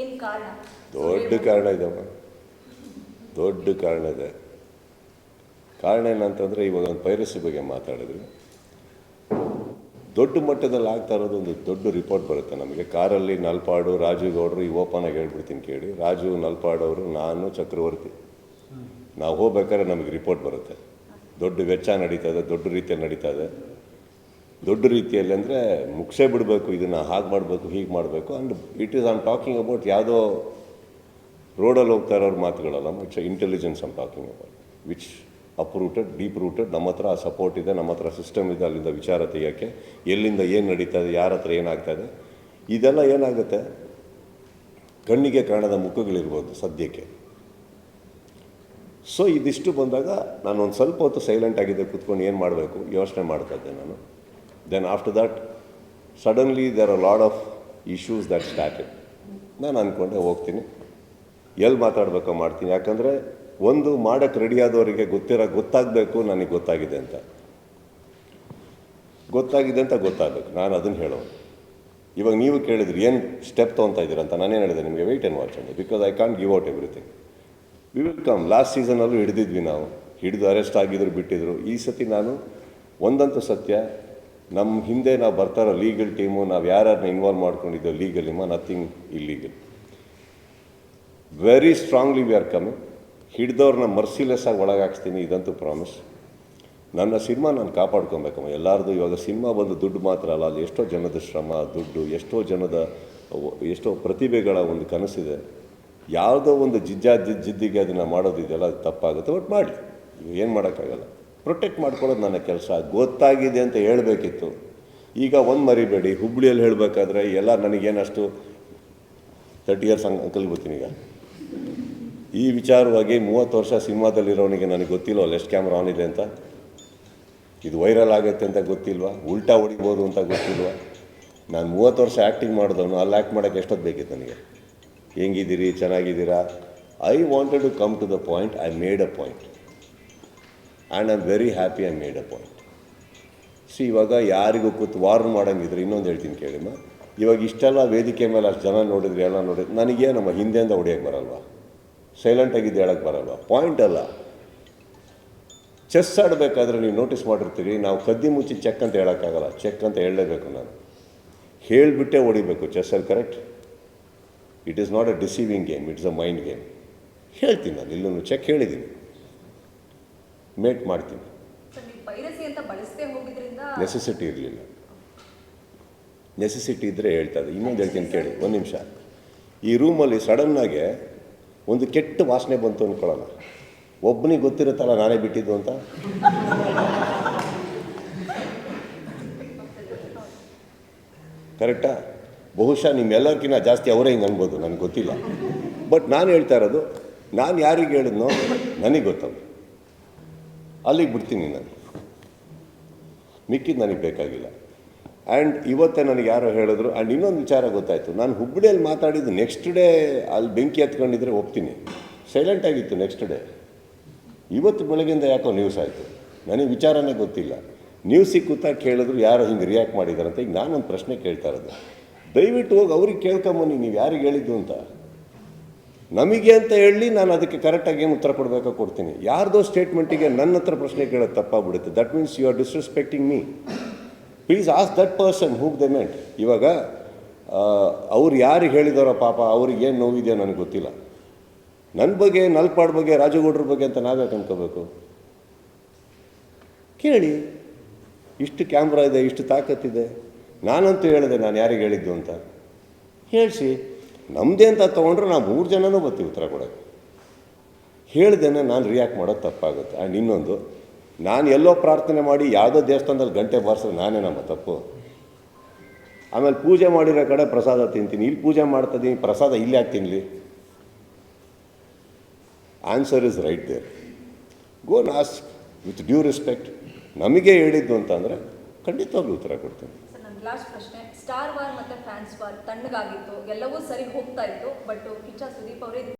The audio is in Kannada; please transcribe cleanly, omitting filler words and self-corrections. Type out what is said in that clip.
ಏನು ಕಾರಣ? ದೊಡ್ಡ ಕಾರಣ ಇದಮ್ಮ, ದೊಡ್ಡ ಕಾರಣ ಇದೆ. ಕಾರಣ ಏನಂತಂದರೆ, ಇವಾಗ ಒಂದು ಪೈರಸಿ ಬಗ್ಗೆ ಮಾತಾಡಿದ್ರು. ದೊಡ್ಡ ಮಟ್ಟದಲ್ಲಿ ಆಗ್ತಾ ಇರೋದು ಒಂದು ದೊಡ್ಡ ರಿಪೋರ್ಟ್ ಬರುತ್ತೆ ನಮಗೆ. ಕಾರಲ್ಲಿ ನಲ್ಪಾಡು, ರಾಜು ಗೌಡರು, ಈ ಓಪನಾಗಿ ಹೇಳ್ಬಿಡ್ತೀನಿ ಕೇಳಿ. ರಾಜು ನಲ್ಪಾಡವರು, ನಾನು, ಚಕ್ರವರ್ತಿ ನಾವು ಹೋಗ್ಬೇಕಾದ್ರೆ ನಮಗೆ ರಿಪೋರ್ಟ್ ಬರುತ್ತೆ. ದೊಡ್ಡ ವೆಚ್ಚ ನಡೀತಾ ಇದೆ, ದೊಡ್ಡ ರೀತಿಯಲ್ಲಿ ನಡೀತಾ ಇದೆ. ದೊಡ್ಡ ರೀತಿಯಲ್ಲಿ ಅಂದರೆ ಮುಗಿಸೇ ಬಿಡಬೇಕು, ಇದನ್ನು ಹಾಗೆ ಮಾಡಬೇಕು, ಹೀಗೆ ಮಾಡಬೇಕು. And it is I'm talking about ಯಾವುದೋ ರೋಡಲ್ಲಿ ಹೋಗ್ತಾ ಇರೋರು ಮಾತುಗಳಲ್ಲ. It's intelligence I'm talking about, which uprooted, deep rooted. ನಮ್ಮ ಹತ್ರ ಆ ಸಪೋರ್ಟ್ ಇದೆ, ನಮ್ಮ ಹತ್ರ ಸಿಸ್ಟಮ್ ಇದೆ. ಅಲ್ಲಿಂದ ವಿಚಾರ ತೆಗಿಯೋಕ್ಕೆ ಎಲ್ಲಿಂದ ಏನು ನಡೀತಾ ಇದೆ, ಯಾರ ಹತ್ರ ಏನಾಗ್ತಾ ಇದೆ, ಇದೆಲ್ಲ ಏನಾಗುತ್ತೆ, ಕಣ್ಣಿಗೆ ಕಾಣದ ಮುಖಗಳಿರ್ಬೋದು ಸದ್ಯಕ್ಕೆ. ಸೊ ಇದಿಷ್ಟು ಬಂದಾಗ ನಾನು ಒಂದು ಸ್ವಲ್ಪ ಹೊತ್ತು ಸೈಲೆಂಟ್ ಆಗಿದೆ, ಕೂತ್ಕೊಂಡು ಏನು ಮಾಡಬೇಕು ಯೋಚನೆ ಮಾಡ್ತಾಯಿದ್ದೆ ನಾನು. Then after that suddenly there are lot of issues that started. ನಾನು ಅಂದ್ಕೊಂಡೆ ಹೋಗ್ತೀನಿ, ಎಲ್ಲಿ ಮಾತಾಡಬೇಕೋ ಮಾಡ್ತೀನಿ. ಯಾಕಂದರೆ ಒಂದು ಮಾಡೋಕ್ಕೆ ರೆಡಿಯಾದವರಿಗೆ ಗೊತ್ತಾಗಬೇಕು ನನಗೆ ಗೊತ್ತಾಗಿದೆ ಅಂತ ಗೊತ್ತಾಗಬೇಕು. ನಾನು ಅದನ್ನು ಹೇಳೋದು. ಇವಾಗ ನೀವು ಕೇಳಿದ್ರಿ ಏನು ಸ್ಟೆಪ್ ತೊಗೊತಾ ಇದ್ದೀರ ಅಂತ. ನಾನೇನು ಹೇಳಿದೆ ನಿಮಗೆ, ವೆಯ್ಟ್ ಆ್ಯಂಡ್ ವಾಚ್ ಅಂದೆ. Because I can't give out everything. We will come. Last ಸೀಸನಲ್ಲೂ ಹಿಡಿದಿದ್ವಿ ನಾವು, ಹಿಡಿದು ಅರೆಸ್ಟ್ ಆಗಿದ್ರು, ಬಿಟ್ಟಿದ್ರು. ಈ ಸತಿ ನಾನು ಒಂದಂತೂ ಸತ್ಯ, ನಮ್ಮ ಹಿಂದೆ ನಾವು ಬರ್ತಾರೋ ಲೀಗಲ್ ಟೀಮು, ನಾವು ಯಾರನ್ನ ಇನ್ವಾಲ್ವ್ ಮಾಡ್ಕೊಂಡಿದ್ದೇವೆ legal nothing illegal. Very strongly we are coming. ಹಿಡ್ದವ್ರನ್ನ ಮರ್ಸಿಲೆಸ್ ಆಗಿ ಒಳಗಾಕ್ಸ್ತೀನಿ, ಇದಂತೂ ಪ್ರಾಮಿಸ್. ನನ್ನ ಸಿನಿಮಾ ನಾನು ಕಾಪಾಡ್ಕೊಬೇಕಮ್ಮ. ಎಲ್ಲರದು ಇವಾಗ ಸಿನಿಮಾ ಬಂದು ದುಡ್ಡು ಮಾತ್ರ ಅಲ್ಲ, ಅಲ್ಲಿ ಎಷ್ಟೋ ಜನದ ಶ್ರಮ, ದುಡ್ಡು, ಎಷ್ಟೋ ಪ್ರತಿಭೆಗಳ ಒಂದು ಕನಸಿದೆ. ಯಾವುದೋ ಒಂದು ಜಿದ್ದಿಗೆ ಅದನ್ನು ಮಾಡೋದಿದೆಯಲ್ಲ, ಅದು ತಪ್ಪಾಗುತ್ತೆ. ಬಟ್ ಮಾಡಲಿ, ಏನು ಮಾಡೋಕ್ಕಾಗಲ್ಲ. ಪ್ರೊಟೆಕ್ಟ್ ಮಾಡ್ಕೊಳ್ಳೋದು ನನ್ನ ಕೆಲಸ. ಗೊತ್ತಾಗಿದೆ ಅಂತ ಹೇಳಬೇಕಿತ್ತು. ಈಗ ಒಂದು ಮರಿಬೇಡಿ, ಹುಬ್ಬಳ್ಳಿಯಲ್ಲಿ ಹೇಳಬೇಕಾದ್ರೆ ಎಲ್ಲ ನನಗೇನಷ್ಟು 30 ಇಯರ್ಸ್ ಅಂಕಲ್ ಬರ್ತೀನಿ. ಈಗ ಈ ವಿಚಾರವಾಗಿ 30 ವರ್ಷ ಸಿನಿಮಾದಲ್ಲಿರೋನಿಗೆ ನನಗೆ ಗೊತ್ತಿಲ್ವ ಎಷ್ಟು ಕ್ಯಾಮ್ರಾ ಆನ್ ಇದೆ ಅಂತ, ಇದು ವೈರಲ್ ಆಗುತ್ತೆ ಅಂತ ಗೊತ್ತಿಲ್ವಾ, ಉಲ್ಟಾ ಹೊಡಿಬೋದು ಅಂತ ಗೊತ್ತಿಲ್ವಾ. ನಾನು 30 ವರ್ಷ ಆ್ಯಕ್ಟಿಂಗ್ ಮಾಡಿದವನು, ಅಲ್ಲಿ ಆ್ಯಕ್ಟ್ ಮಾಡೋಕ್ಕೆ ಎಷ್ಟೊತ್ತು ಬೇಕಿತ್ತು ನನಗೆ. ಹೆಂಗಿದ್ದೀರಿ, ಚೆನ್ನಾಗಿದ್ದೀರಾ? I wanted to come to the point. I made a point and I am very happy I made a point. ಇವಾಗ ಯಾರಿಗೂ ಕೂತು ವಾರ್ನ್ ಮಾಡೋಂಗಿದ್ರೆ ಇನ್ನೊಂದು ಹೇಳ್ತೀನಿ ಕೇಳಿಮ್ಮ. ಇವಾಗ ಇಷ್ಟೆಲ್ಲ ವೇದಿಕೆ ಮೇಲೆ ಅಷ್ಟು ಜನ ನೋಡಿದ್ರಿ, ಎಲ್ಲ ನೋಡಿದ್ರಿ, ನನಗೆ ನಮ್ಮ ಹಿಂದೆಯಿಂದ ಹೊಡಿಯೋಕ್ಕೆ ಬರಲ್ವಾ, ಸೈಲೆಂಟಾಗಿದ್ದು ಹೇಳೋಕ್ಕೆ ಬರಲ್ವಾ? ಪಾಯಿಂಟ್ ಅಲ್ಲ. ಚೆಸ್ ಆಡಬೇಕಾದ್ರೆ ನೀವು ನೋಟಿಸ್ ಮಾಡಿರ್ತೀರಿ, ನಾವು ಕದ್ದಿ ಮುಚ್ಚಿ ಚೆಕ್ ಅಂತ ಹೇಳೋಕ್ಕಾಗಲ್ಲ. ಚೆಕ್ ಅಂತ ಹೇಳಲೇಬೇಕು. ನಾನು ಹೇಳಿಬಿಟ್ಟೇ ಹೊಡಿಬೇಕು ಚೆಸ್ಸಲ್ಲಿ, correct? It is not a deceiving game, it's a mind game. ಹೇಳ್ತೀನಿ ನಾನು, ಇಲ್ಲೂ ಚೆಕ್ ಹೇಳಿದ್ದೀನಿ, ಮೇಟ್ ಮಾಡ್ತೀನಿ. ನೆಸೆಸಿಟಿ ಇರಲಿಲ್ಲ. ನೆಸೆಸಿಟಿ ಇದ್ದರೆ ಹೇಳ್ತಾ ಇದೆ. ಇನ್ನೊಂದು ಹೇಳ್ತೀನಿ ಕೇಳಿ, ಒಂದು ನಿಮಿಷ. ಈ ರೂಮಲ್ಲಿ ಸಡನ್ನಾಗೆ ಒಂದು ಕೆಟ್ಟ ವಾಸನೆ ಬಂತು ಅಂದ್ಕೊಳ್ಳೋಣ. ಒಬ್ಬನಿಗೆ ಗೊತ್ತಿರುತ್ತಲ್ಲ ನಾನೇ ಬಿಟ್ಟಿದ್ದು ಅಂತ. ಕರೆಕ್ಟಾ? ಬಹುಶಃ ನಿಮ್ಮೆಲ್ಲರಿಗಿಂತ ಜಾಸ್ತಿ ಅವರೇ ಹಿಂಗೆ ಅನ್ಬೋದು, ನನಗೆ ಗೊತ್ತಿಲ್ಲ. ಬಟ್ ನಾನು ಹೇಳ್ತಾ ಇರೋದು, ನಾನು ಯಾರಿಗೆ ಹೇಳಿದ್ನೋ ನನಗೆ ಗೊತ್ತಲ್ಲ. ಅಲ್ಲಿಗೆ ಬಿಡ್ತೀನಿ ನಾನು, ಮಿಕ್ಕಿದ್ದು ನನಗೆ ಬೇಕಾಗಿಲ್ಲ. ಆ್ಯಂಡ್ ಇವತ್ತೇ ನನಗೆ ಯಾರೋ ಹೇಳಿದ್ರು. ಆ್ಯಂಡ್ ಇನ್ನೊಂದು ವಿಚಾರ ಗೊತ್ತಾಯಿತು, ನಾನು ಹುಬ್ಬಳ್ಳಿಯಲ್ಲಿ ಮಾತಾಡಿದ್ದು ನೆಕ್ಸ್ಟ್ ಡೇ ಅಲ್ಲಿ ಬೆಂಕಿ ಹತ್ಕೊಂಡಿದ್ರೆ ಒಪ್ತೀನಿ, ಸೈಲೆಂಟಾಗಿತ್ತು ನೆಕ್ಸ್ಟ್ ಡೇ. ಇವತ್ತು ಬೆಳಗ್ಗಿಂದ ಯಾಕೋ ನ್ಯೂಸ್ ಆಯಿತು, ನನಗೆ ವಿಚಾರನೇ ಗೊತ್ತಿಲ್ಲ. ನ್ಯೂಸಿಗೆ ಕೂತಾಗ ಕೇಳಿದ್ರು ಯಾರೋ ಹಿಂಗೆ ರಿಯಾಕ್ಟ್ ಮಾಡಿದಾರಂತ. ಈಗ ನಾನೊಂದು ಪ್ರಶ್ನೆ ಕೇಳ್ತಾ ಇರೋದು, ದಯವಿಟ್ಟು ಹೋಗಿ ಅವ್ರಿಗೆ ಕೇಳ್ಕೊಂಬನ್ನಿ, ನೀವು ಯಾರಿಗೆ ಹೇಳಿದ್ದು ಅಂತ. ನಮಗೆ ಅಂತ ಹೇಳಿ ನಾನು ಅದಕ್ಕೆ ಕರೆಕ್ಟಾಗಿ ಏನು ಉತ್ತರ ಕೊಡಬೇಕೋ ಕೊಡ್ತೀನಿ. ಯಾರ್ದೋ ಸ್ಟೇಟ್ಮೆಂಟಿಗೆ ನನ್ನ ಹತ್ರ ಪ್ರಶ್ನೆ ಕೇಳೋದು ತಪ್ಪಾಗ್ಬಿಡುತ್ತೆ. That means you are disrespecting me. Please ask that person who they meant. ಇವಾಗ ಅವ್ರು ಯಾರಿಗೆ ಹೇಳಿದಾರೋ ಪಾಪ, ಅವ್ರಿಗೆ ಏನು ನೋವಿದೆಯೋ ನನಗೆ ಗೊತ್ತಿಲ್ಲ. ನನ್ನ ಬಗ್ಗೆ, ನಲ್ಪಾಡ್ ಬಗ್ಗೆ, ರಾಜಗೌಡ್ರ ಬಗ್ಗೆ ಅಂತ ನಾವೇ ಅನ್ಕೋಬೇಕು? ಕೇಳಿ. ಇಷ್ಟು ಕ್ಯಾಮ್ರಾ ಇದೆ, ಇಷ್ಟು ತಾಕತ್ತಿದೆ. ನಾನಂತೂ ಹೇಳಿದೆ ನಾನು ಯಾರಿಗೆ ಹೇಳಿದ್ದು ಅಂತ. ಹೇಳಿಸಿ. ನಮ್ಮದೇ ಅಂತ ತೊಗೊಂಡ್ರೆ ನಾವು 3 ಜನನೂ ಬರ್ತೀವಿ ಉತ್ತರ ಕೊಡೋಕ್ಕೆ. ಹೇಳ್ದೇನೆ ನಾನು ರಿಯಾಕ್ಟ್ ಮಾಡೋದು ತಪ್ಪಾಗುತ್ತೆ. ಆ್ಯಂಡ್ ಇನ್ನೊಂದು, ನಾನು ಎಲ್ಲೋ ಪ್ರಾರ್ಥನೆ ಮಾಡಿ ಯಾವುದೋ ದೇವಸ್ಥಾನದಲ್ಲಿ ಗಂಟೆ ಬಾರಿಸಿದ್ರೆ ನಾನೇ ನಮ್ಮ ತಪ್ಪು. ಆಮೇಲೆ ಪೂಜೆ ಮಾಡಿರೋ ಕಡೆ ಪ್ರಸಾದ ತಿಂತೀನಿ, ಇಲ್ಲಿ ಪೂಜೆ ಮಾಡ್ತಾಯಿದ್ದೀನಿ, ಪ್ರಸಾದ ಇಲ್ಲಿ ಯಾಕೆ ತಿನ್ನಲಿ? Answer is right there. Go and ask with due respect. ನಮಗೆ ಹೇಳಿದ್ದು ಅಂತಂದರೆ ಖಂಡಿತವಾಗ್ಲೂ ಉತ್ತರ ಕೊಡ್ತೀನಿ. ಲಾಸ್ಟ್ ಪ್ರಶ್ನೆ. ಸ್ಟಾರ್ ವಾರ್ ಮತ್ತು ಫ್ಯಾನ್ಸ್ ವಾರ್ ತಣ್ಣಗಾಗಿತ್ತು, ಎಲ್ಲವೂ ಸರಿ ಹೋಗ್ತಾ ಇತ್ತು. ಬಟ್ ಕಿಚ್ಚ ಸುದೀಪ್ ಅವರೇ